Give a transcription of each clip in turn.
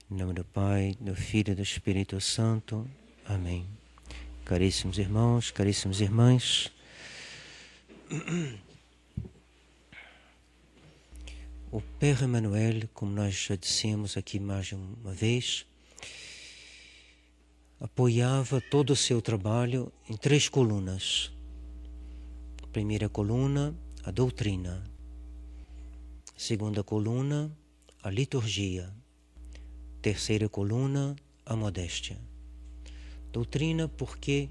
Em nome do Pai, do Filho e do Espírito Santo. Amém. Caríssimos irmãos, caríssimas irmãs, o Père Emmanuel, como nós já dissemos aqui mais de uma vez, apoiava todo o seu trabalho em 3 colunas. Primeira coluna, a doutrina. Segunda coluna, a liturgia. Terceira coluna, a modéstia. Doutrina porque,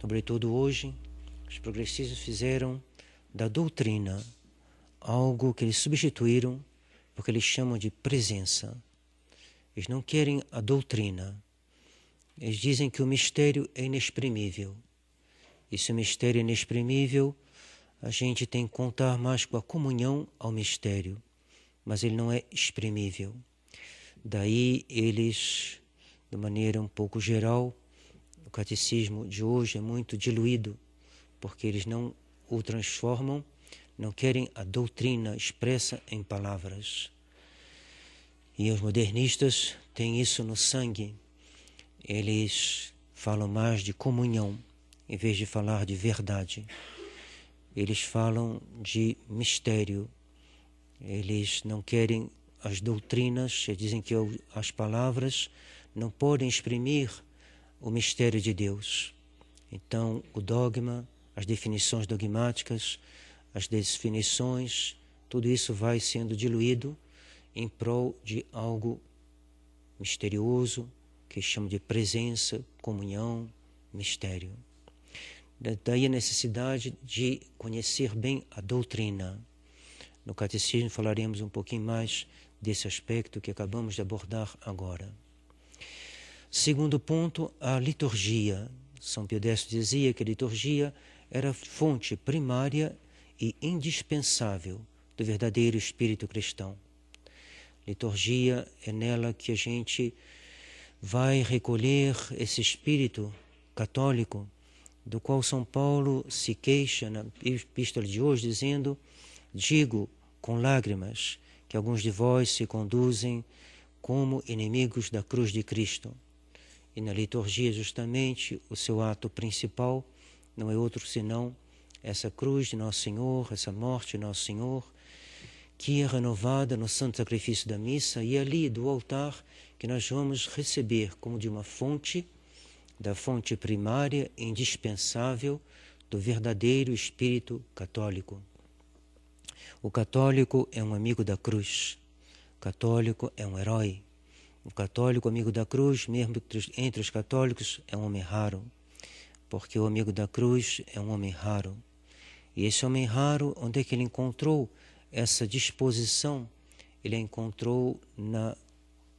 sobretudo hoje, os progressistas fizeram da doutrina algo que eles substituíram porque eles chamam de presença. Eles não querem a doutrina. Eles dizem que o mistério é inexprimível. E se o mistério é inexprimível, a gente tem que contar mais com a comunhão ao mistério. Mas ele não é exprimível. Daí eles, de maneira um pouco geral, o catecismo de hoje é muito diluído, porque eles não o transformam, não querem a doutrina expressa em palavras. E os modernistas têm isso no sangue. Eles falam mais de comunhão, em vez de falar de verdade. Eles falam de mistério. Eles não querem as doutrinas, eles dizem que as palavras não podem exprimir o mistério de Deus. Então, o dogma, as definições dogmáticas, as definições, tudo isso vai sendo diluído em prol de algo misterioso, que chama de presença, comunhão, mistério. Daí a necessidade de conhecer bem a doutrina. No catecismo falaremos um pouquinho mais desse aspecto que acabamos de abordar agora. Segundo ponto, a liturgia. São Pio X dizia que a liturgia era a fonte primária e indispensável do verdadeiro espírito cristão. Liturgia é nela que a gente vai recolher esse espírito católico do qual São Paulo se queixa na epístola de hoje, dizendo: digo com lágrimas que alguns de vós se conduzem como inimigos da cruz de Cristo. E na liturgia, justamente, o seu ato principal não é outro senão essa cruz de Nosso Senhor, essa morte de Nosso Senhor, que é renovada no santo sacrifício da missa, e ali do altar que nós vamos receber como de uma fonte, da fonte primária e indispensável do verdadeiro espírito católico. O católico é um amigo da cruz. O católico é um herói. O católico, amigo da cruz, mesmo entre os católicos, é um homem raro. Porque o amigo da cruz é um homem raro. E esse homem raro, onde é que ele encontrou essa disposição? Ele a encontrou na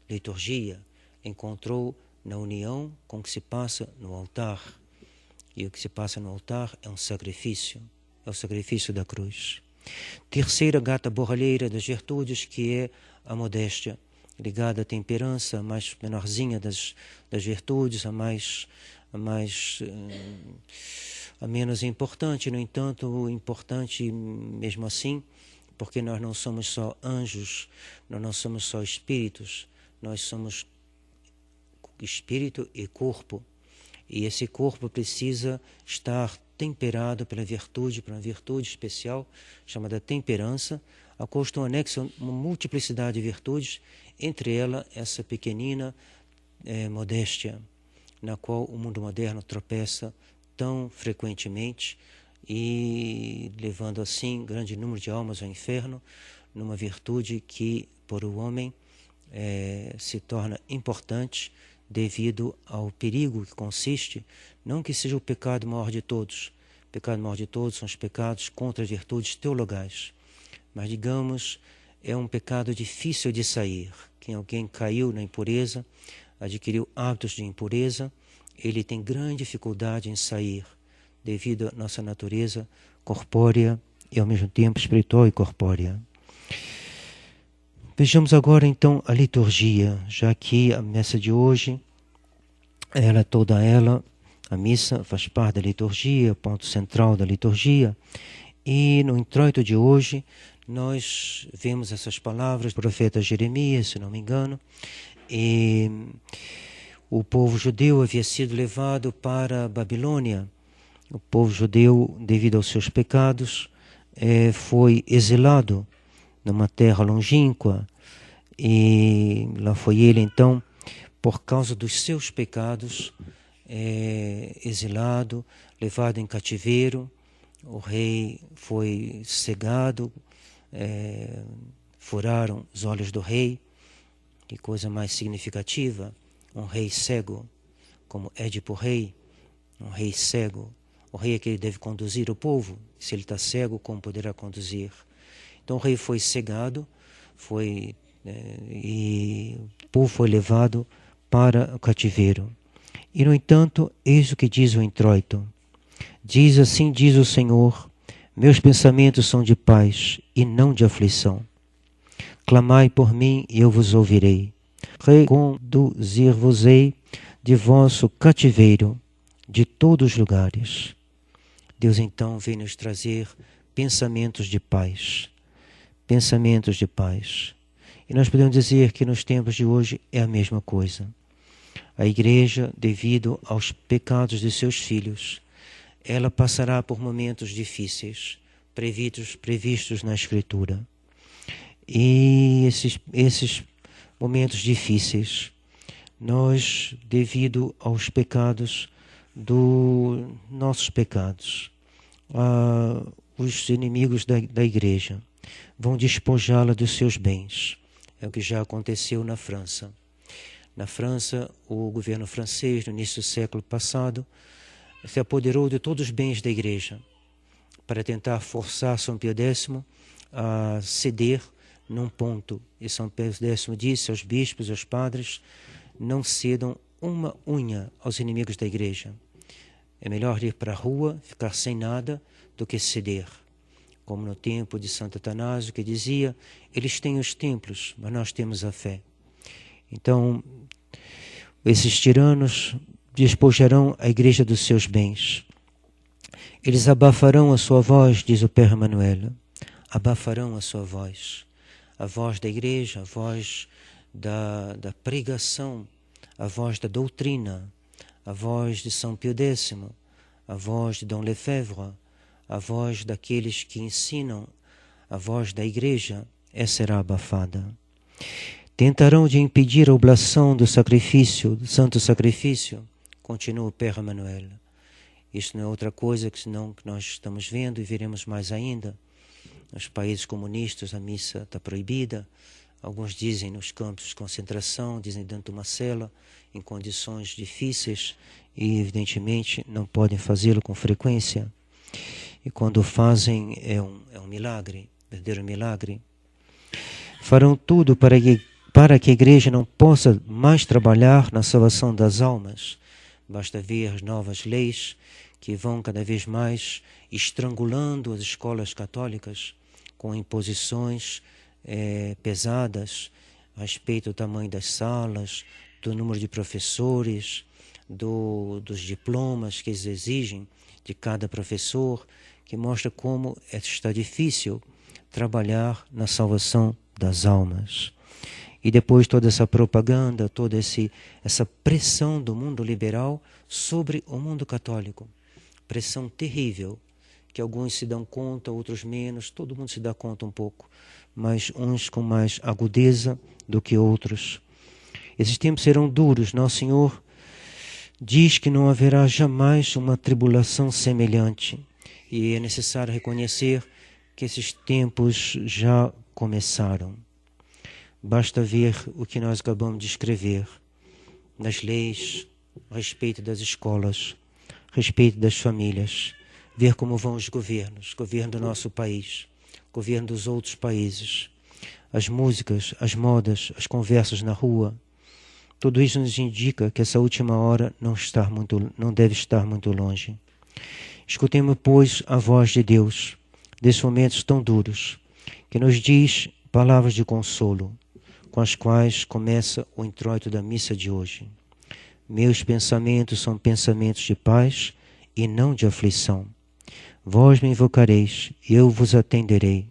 liturgia, encontrou na união com o que se passa no altar. E o que se passa no altar é um sacrifício, é o sacrifício da cruz. Terceira gata borralheira das virtudes, que é a modéstia, ligada à temperança, a mais menorzinha das virtudes, a menos importante. No entanto, importante mesmo assim, porque nós não somos só anjos, nós não somos só espíritos, nós somos espírito e corpo. E esse corpo precisa estar temperado pela virtude, por uma virtude especial chamada temperança, a qual estão anexas uma multiplicidade de virtudes, entre elas essa pequenina modéstia, na qual o mundo moderno tropeça tão frequentemente e levando assim grande número de almas ao inferno, numa virtude que por o homem se torna importante devido ao perigo que consiste, não que seja o pecado maior de todos. O pecado maior de todos são os pecados contra as virtudes teologais. Mas, digamos, é um pecado difícil de sair. Quem alguém caiu na impureza, adquiriu hábitos de impureza, ele tem grande dificuldade em sair, devido à nossa natureza corpórea e, ao mesmo tempo, espiritual e corpórea. Vejamos agora, então, a liturgia, já que a missa de hoje, toda ela, a missa faz parte da liturgia, ponto central da liturgia, e no introito de hoje nós vemos essas palavras do profeta Jeremias, se não me engano, E o povo judeu havia sido levado para a Babilônia. O povo judeu, devido aos seus pecados, foi exilado numa terra longínqua. E lá foi ele, então, por causa dos seus pecados, exilado, levado em cativeiro. O rei foi cegado, furaram os olhos do rei. Que coisa mais significativa, um rei cego, como Édipo Rei, um rei cego. O rei é que deve conduzir o povo. Se ele está cego, como poderá conduzir? Então o rei foi cegado, e o povo foi levado para o cativeiro. E, no entanto, eis o que diz o introito. Assim diz o Senhor, meus pensamentos são de paz e não de aflição. Clamai por mim e eu vos ouvirei. Reconduzir-vos-ei de vosso cativeiro de todos os lugares. Deus então vem nos trazer pensamentos de paz. Pensamentos de paz. E nós podemos dizer que nos tempos de hoje é a mesma coisa. A igreja, devido aos pecados de seus filhos, ela passará por momentos difíceis, previstos na Escritura. E esses momentos difíceis, nós, devido aos pecados, nossos pecados, os inimigos da igreja vão despojá-la dos seus bens. É o que já aconteceu na França. Na França, o governo francês, no início do século passado, se apoderou de todos os bens da igreja para tentar forçar São Pio X a ceder num ponto. E São Pio X disse aos bispos e aos padres, não cedam uma unha aos inimigos da igreja. É melhor ir para a rua, ficar sem nada, do que ceder. Como no tempo de Santo Atanásio, que dizia, eles têm os templos, mas nós temos a fé. Então, esses tiranos despojarão a igreja dos seus bens. Eles abafarão a sua voz, diz o Père Emmanuel. Abafarão a sua voz. A voz da igreja, a voz da pregação, a voz da doutrina, a voz de São Pio X, a voz de Dom Lefebvre, a voz daqueles que ensinam, a voz da igreja, essa será abafada. Tentarão de impedir a oblação do sacrifício, do santo sacrifício, continua o Père Emmanuel. Isso não é outra coisa que senão que nós estamos vendo e veremos mais ainda. Nos países comunistas a missa está proibida. Alguns dizem nos campos de concentração, dizem dentro de uma cela, em condições difíceis e evidentemente não podem fazê-lo com frequência. E quando fazem é um milagre, verdadeiro milagre. Farão tudo para que a igreja não possa mais trabalhar na salvação das almas. Basta ver as novas leis que vão cada vez mais estrangulando as escolas católicas com imposições pesadas a respeito do tamanho das salas, do número de professores, dos diplomas que eles exigem de cada professor, que mostra como está difícil trabalhar na salvação das almas. E depois toda essa propaganda, toda essa pressão do mundo liberal sobre o mundo católico. Pressão terrível, que alguns se dão conta, outros menos, todo mundo se dá conta um pouco, mas uns com mais agudeza do que outros. Esses tempos serão duros. Nosso Senhor diz que não haverá jamais uma tribulação semelhante. E é necessário reconhecer que esses tempos já começaram. Basta ver o que nós acabamos de escrever nas leis, a respeito das escolas, a respeito das famílias, ver como vão os governos, governo do nosso país, governo dos outros países, as músicas, as modas, as conversas na rua. Tudo isso nos indica que essa última hora não deve estar muito longe. Escutemos, pois, a voz de Deus, nesses momentos tão duros, que nos diz palavras de consolo, com as quais começa o introito da missa de hoje. Meus pensamentos são pensamentos de paz e não de aflição. Vós me invocareis, e eu vos atenderei,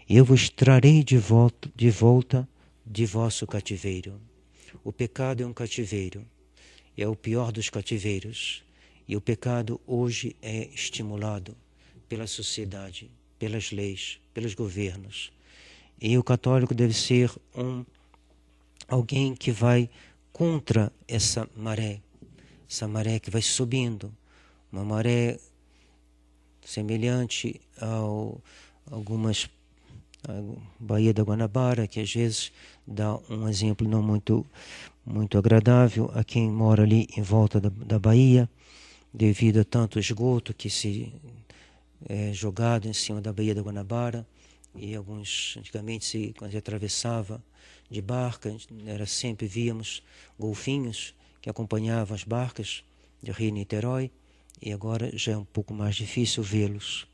e eu vos trarei de volta de vosso cativeiro. O pecado é um cativeiro, é o pior dos cativeiros. E o pecado hoje é estimulado pela sociedade, pelas leis, pelos governos. E o católico deve ser alguém que vai contra essa maré que vai subindo, uma maré semelhante a Baía da Guanabara, que às vezes dá um exemplo não muito agradável a quem mora ali em volta da Baía, devido a tanto esgoto que se é jogado em cima da Baía da Guanabara. E antigamente, quando se atravessava de barca, sempre víamos golfinhos que acompanhavam as barcas de Rio Niterói, e agora já é um pouco mais difícil vê-los.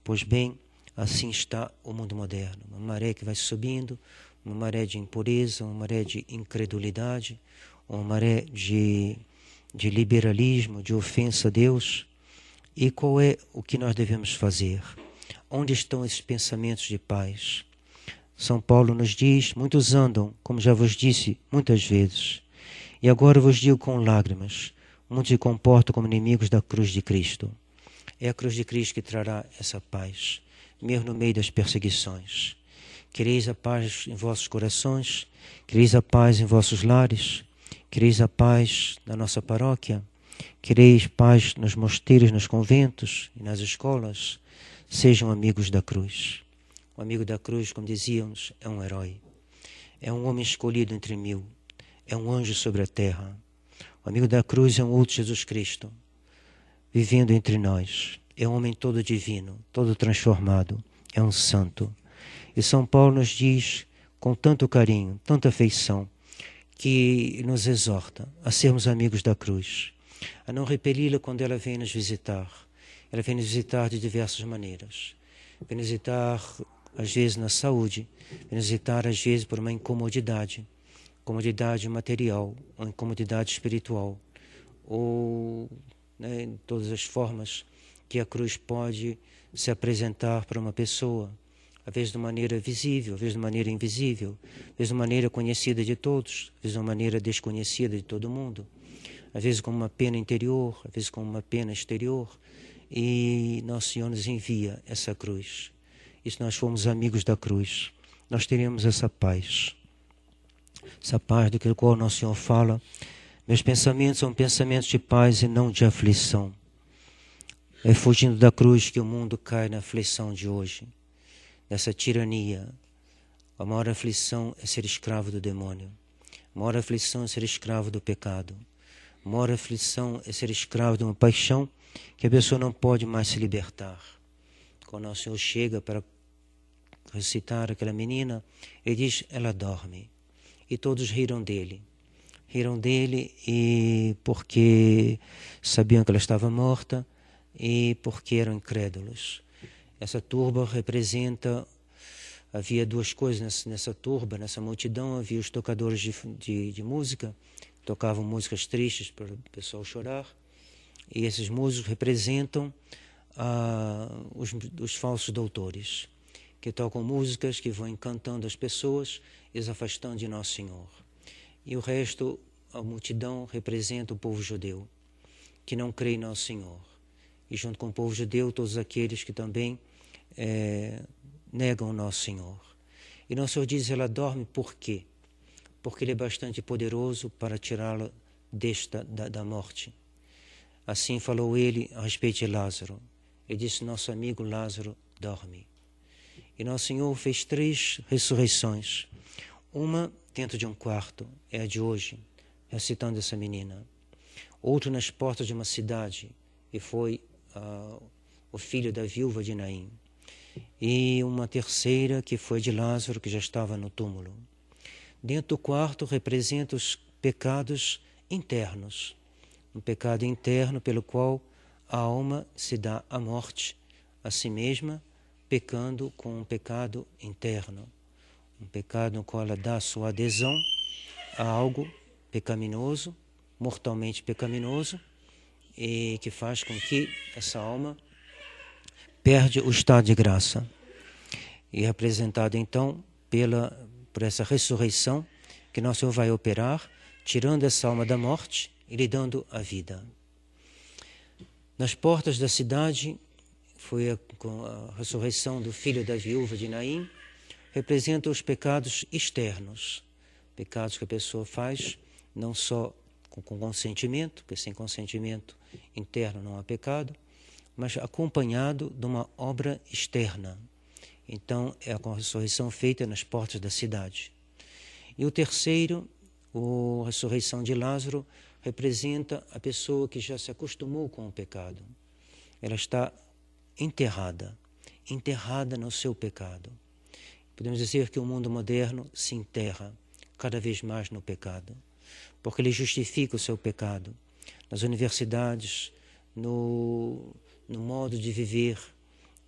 Pois bem, assim está o mundo moderno, uma maré que vai subindo, uma maré de impureza, uma maré de incredulidade, uma maré de liberalismo, de ofensa a Deus. E qual é o que nós devemos fazer? Onde estão esses pensamentos de paz? São Paulo nos diz: muitos andam, como já vos disse muitas vezes, e agora vos digo com lágrimas, muitos se comportam como inimigos da cruz de Cristo. É a cruz de Cristo que trará essa paz, mesmo no meio das perseguições. Quereis a paz em vossos corações? Quereis a paz em vossos lares? Quereis a paz na nossa paróquia? Quereis paz nos mosteiros, nos conventos e nas escolas? Sejam amigos da cruz. O amigo da cruz, como dizíamos, é um herói. É um homem escolhido entre mil. É um anjo sobre a terra. O amigo da cruz é um outro Jesus Cristo, vivendo entre nós. É um homem todo divino, todo transformado. É um santo. E São Paulo nos diz, com tanto carinho, tanta afeição, que nos exorta a sermos amigos da cruz, a não repeli-la quando ela vem nos visitar. Ela vem nos visitar de diversas maneiras. Vem nos visitar, às vezes, na saúde. Vem nos visitar, às vezes, por uma incomodidade material, ou incomodidade espiritual, ou em todas as formas que a cruz pode se apresentar para uma pessoa, às vezes de maneira visível, às vezes de maneira invisível, às vezes de maneira conhecida de todos, às vezes de maneira desconhecida de todo mundo, às vezes com uma pena interior, às vezes com uma pena exterior. E Nosso Senhor nos envia essa cruz. E se nós formos amigos da cruz, nós teremos essa paz do que o qual Nosso Senhor fala: meus pensamentos são pensamentos de paz e não de aflição. É fugindo da cruz que o mundo cai na aflição de hoje, nessa tirania. A maior aflição é ser escravo do demônio. A maior aflição é ser escravo do pecado. A maior aflição é ser escravo de uma paixão que a pessoa não pode mais se libertar. Quando Nosso Senhor chega para ressuscitar aquela menina, Ele diz: ela dorme. E todos riram dele. Riram dele e porque sabiam que ela estava morta e porque eram incrédulos. Essa turba representa... Havia duas coisas nessa turba, nessa multidão. Havia os tocadores de música, que tocavam músicas tristes para o pessoal chorar. E esses músicos representam os falsos doutores, que tocam músicas que vão encantando as pessoas e as afastando de Nosso Senhor. E o resto, a multidão, representa o povo judeu, que não crê em Nosso Senhor. E junto com o povo judeu, todos aqueles que também negam Nosso Senhor. E Nosso Senhor diz: ela dorme por quê? Porque Ele é bastante poderoso para tirá-la da morte. Assim falou Ele a respeito de Lázaro. Ele disse: nosso amigo Lázaro dorme. E Nosso Senhor fez 3 ressurreições. Uma dentro de um quarto, é a de hoje, ressuscitando essa menina. Outro nas portas de uma cidade, e foi o filho da viúva de Naim. E uma terceira que foi de Lázaro, que já estava no túmulo. Dentro do quarto representa os pecados internos. Um pecado interno pelo qual a alma se dá à morte a si mesma, pecando com um pecado interno. Um pecado no qual ela dá sua adesão a algo pecaminoso, mortalmente pecaminoso, e que faz com que essa alma perde o estado de graça. E é apresentado então por essa ressurreição que Nosso Senhor vai operar tirando essa alma da morte e lhe dando a vida. Nas portas da cidade, foi com a ressurreição do filho da viúva de Naim, representa os pecados externos, pecados que a pessoa faz, não só com consentimento, porque sem consentimento interno não há pecado, mas acompanhado de uma obra externa. Então, é a ressurreição feita nas portas da cidade. E o terceiro, a ressurreição de Lázaro, representa a pessoa que já se acostumou com o pecado. Ela está enterrada no seu pecado. Podemos dizer que o mundo moderno se enterra cada vez mais no pecado, porque ele justifica o seu pecado. Nas universidades, no modo de viver,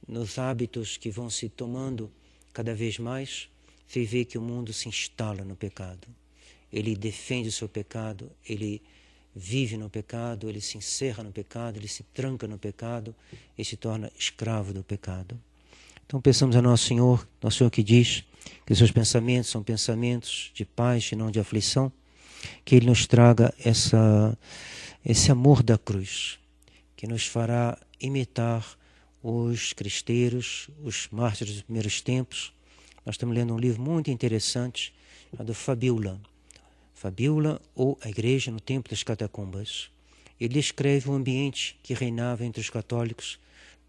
nos hábitos que vão se tomando cada vez mais, se vê que o mundo se instala no pecado. Ele defende o seu pecado, ele vive no pecado, ele se encerra no pecado, ele se tranca no pecado e se torna escravo do pecado. Então pensamos a Nosso Senhor que diz que seus pensamentos são pensamentos de paz e não de aflição, que Ele nos traga esse amor da cruz, que nos fará imitar os cristeiros, os mártires dos primeiros tempos. Nós estamos lendo um livro muito interessante chamado Fabíola. Fabíola, ou a Igreja no Templo das Catacumbas. Ele descreve o ambiente que reinava entre os católicos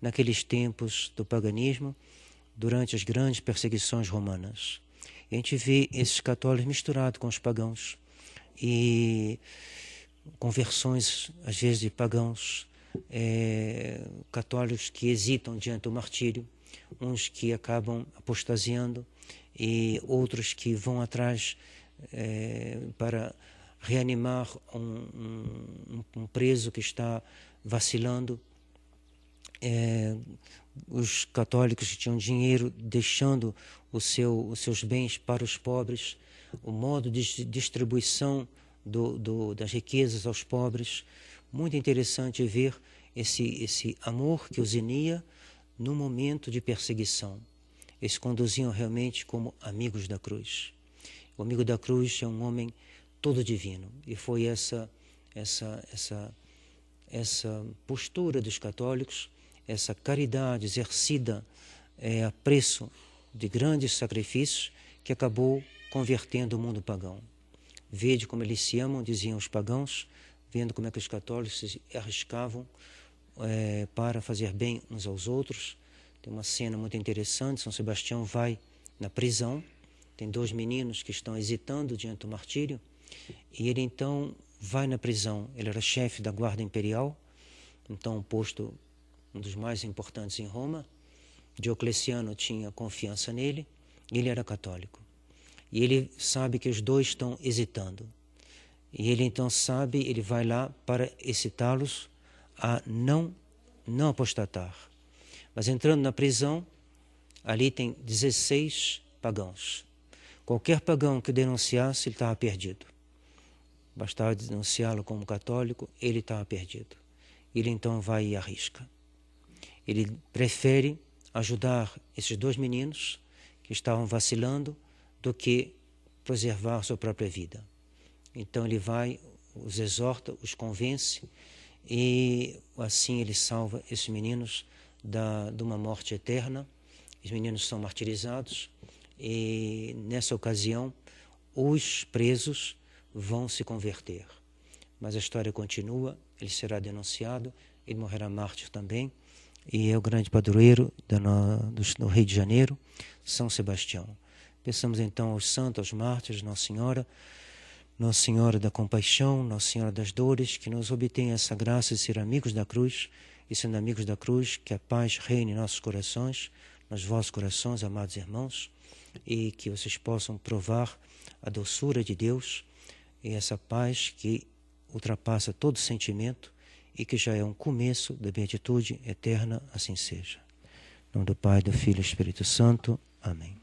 naqueles tempos do paganismo, durante as grandes perseguições romanas. E a gente vê esses católicos misturados com os pagãos, e conversões, às vezes, de pagãos, católicos que hesitam diante do martírio, uns que acabam apostasiando e outros que vão atrás para reanimar um preso que está vacilando. Os católicos que tinham dinheiro deixando os seus bens para os pobres, o modo de distribuição das riquezas aos pobres. Muito interessante ver esse amor que os unia no momento de perseguição. Eles conduziam realmente como amigos da cruz. O amigo da cruz é um homem todo divino, e foi essa postura dos católicos, essa caridade exercida a preço de grandes sacrifícios, que acabou convertendo o mundo pagão. Vede como eles se amam, diziam os pagãos, vendo como é que os católicos se arriscavam para fazer bem uns aos outros. Tem uma cena muito interessante. São Sebastião vai na prisão, tem 2 meninos que estão hesitando diante do martírio, e ele então vai na prisão. Ele era chefe da guarda imperial, então um posto, um dos mais importantes em Roma. Diocleciano tinha confiança nele, e ele era católico. E ele sabe que os 2 estão hesitando. E ele então sabe, ele vai lá para excitá-los a não apostatar. Mas entrando na prisão, ali tem 16 pagãos. Qualquer pagão que denunciasse, ele estava perdido. Bastava denunciá-lo como católico, ele estava perdido. Ele então vai e arrisca. Ele prefere ajudar esses 2 meninos que estavam vacilando do que preservar sua própria vida. Então ele vai, os exorta, os convence, e assim ele salva esses meninos de uma morte eterna. Os meninos são martirizados, e nessa ocasião os presos vão se converter. Mas a história continua, ele será denunciado, ele morrerá mártir também, e é o grande padroeiro do Rio de Janeiro, São Sebastião. Pensamos então aos santos, aos mártires, Nossa Senhora da Compaixão, Nossa Senhora das Dores, que nos obtenha essa graça de ser amigos da cruz, e sendo amigos da cruz, que a paz reine em nossos corações, nos vossos corações, amados irmãos, e que vocês possam provar a doçura de Deus e essa paz que ultrapassa todo sentimento e que já é um começo da beatitude eterna, assim seja. Em nome do Pai, do Filho e do Espírito Santo. Amém.